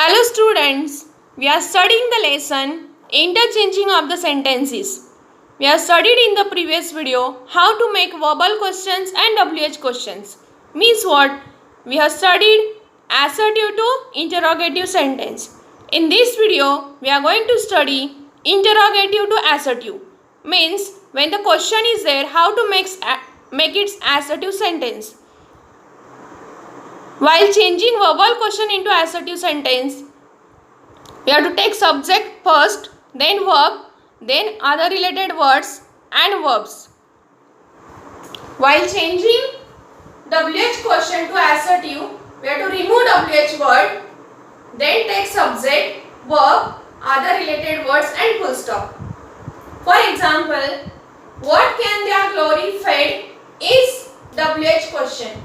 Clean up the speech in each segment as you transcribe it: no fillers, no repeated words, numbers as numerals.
Hello students, we are studying the lesson interchanging of the sentences. We have studied in the previous video how to make verbal questions and WH questions. Means what? We have studied assertive to interrogative sentence. In this video, we are going to study interrogative to assertive. Means when the question is there, how to make its assertive sentence. While changing verbal question into assertive sentence, we have to take subject first, then verb, then other related words and verbs. While changing WH question to assertive, we have to remove WH word, then take subject, verb, other related words and full stop. For example, what can their glory fade is WH question.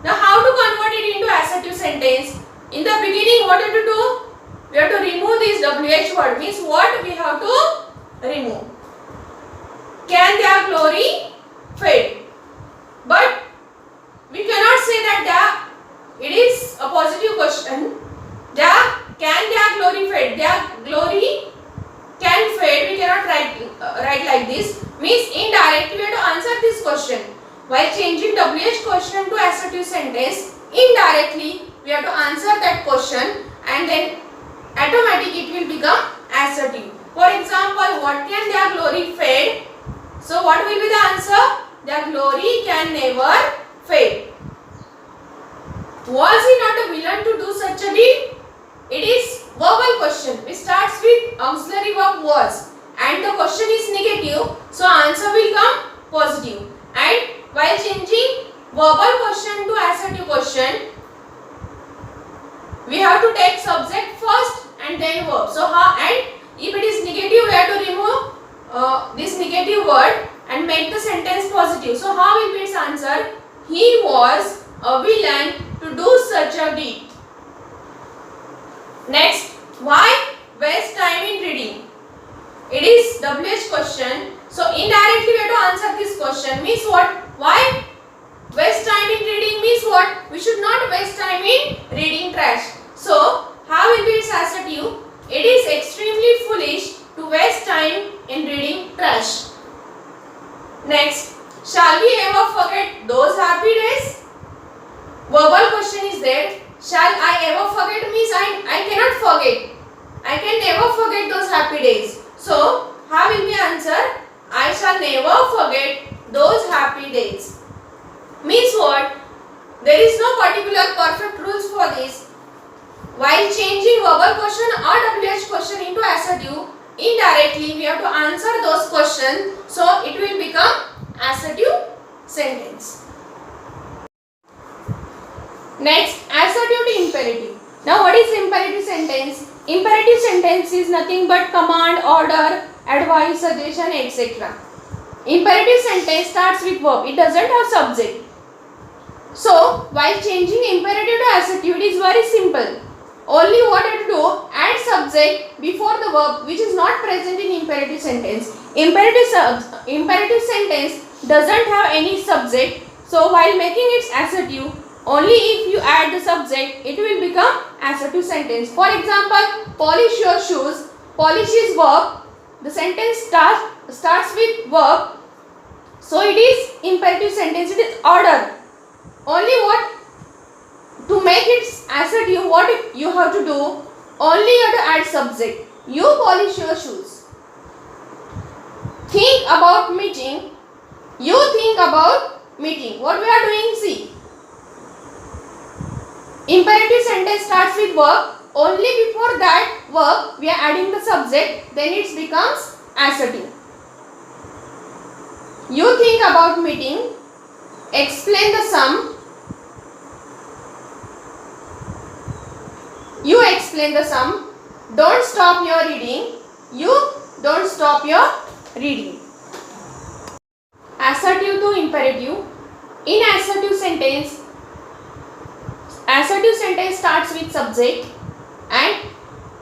Now how to convert it into assertive sentence? In the beginning, what have to do? We have to remove this WH word. Means what we have to remove? Can their glory fade? But we cannot say that it is a positive question. Can their glory fade? Their glory can fade. We cannot write like this. Means indirectly we have to answer this question. While changing WH question to assertive sentence, indirectly we have to answer that question and then automatically it will become assertive. For example, what can their glory fade? So what will be the answer? Their glory can never fade. Was he not a villain to do such a deed? It is verbal question. It starts with auxiliary verb was and the question is negative, so answer will come positive. And while changing verbal question to assertive question, we have to take subject first and then verb. So and if it is negative, we have to remove this negative word and make the sentence positive. So how will be its answer? He was a villain to do such a deed. Next, why waste time in reading? It is WH question. So indirectly we have to answer this question. Means what? Why waste time in reading means what? We should not waste time in reading trash. So how will be its assertive? It is extremely foolish to waste time in reading trash. Next, shall we ever forget those happy days? Verbal question is there. Shall I ever forget means I cannot forget. I can never forget those happy days. So how will be answer? I shall never forget those happy days. Means what? There is no particular perfect rules for this. While changing verbal question or WH question into assertive, indirectly we have to answer those questions, so it will become assertive sentence. Next, assertive to imperative. Now what is imperative sentence? Imperative sentence is nothing but command, order, advice, suggestion, etc. Imperative sentence starts with verb. It doesn't have subject. So while changing imperative to assertive, it is very simple. Only what you have to do, add subject before the verb which is not present in imperative sentence. Imperative sentence doesn't have any subject. So while making it assertive, only if you add the subject, it will become assertive sentence. For example, polish your shoes. Polish is verb. The sentence starts with verb. So it is imperative sentence. It is order. Only what? To make it assertive, what you have to do? Only you have to add subject. You polish your shoes. Think about meeting. You think about meeting. What we are doing? See. Imperative sentence starts with verb. Only before that verb we are adding the subject. Then it becomes assertive. You think about meeting. Explain the sum. You explain the sum. Don't stop your reading. You don't stop your reading. Assertive to imperative. In assertive sentence starts with subject and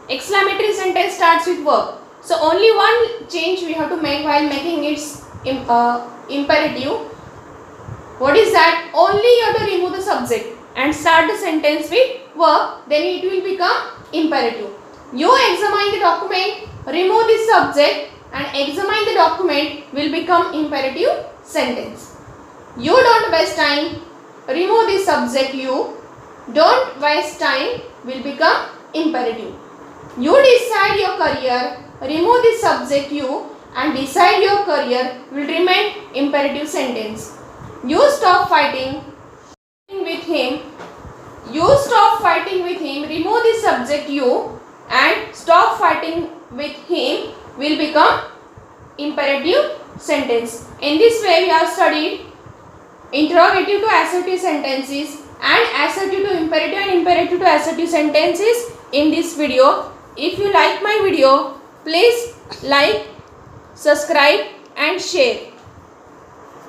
exclamatory sentence starts with verb. So only one change we have to make while making its imperative. What is that? Only you have to remove the subject and start the sentence with verb, then it will become imperative. You examine the document, remove the subject and examine the document will become imperative sentence. You don't waste time, remove the subject you, don't waste time will become imperative. You decide your career, remove the subject you and decide your career will remain imperative sentence. You stop fighting with him, remove the subject you and stop fighting with him will become imperative sentence. In this way we have studied interrogative to assertive sentences and assertive to imperative and imperative to assertive sentences in this video. If you like my video, please like, subscribe and share.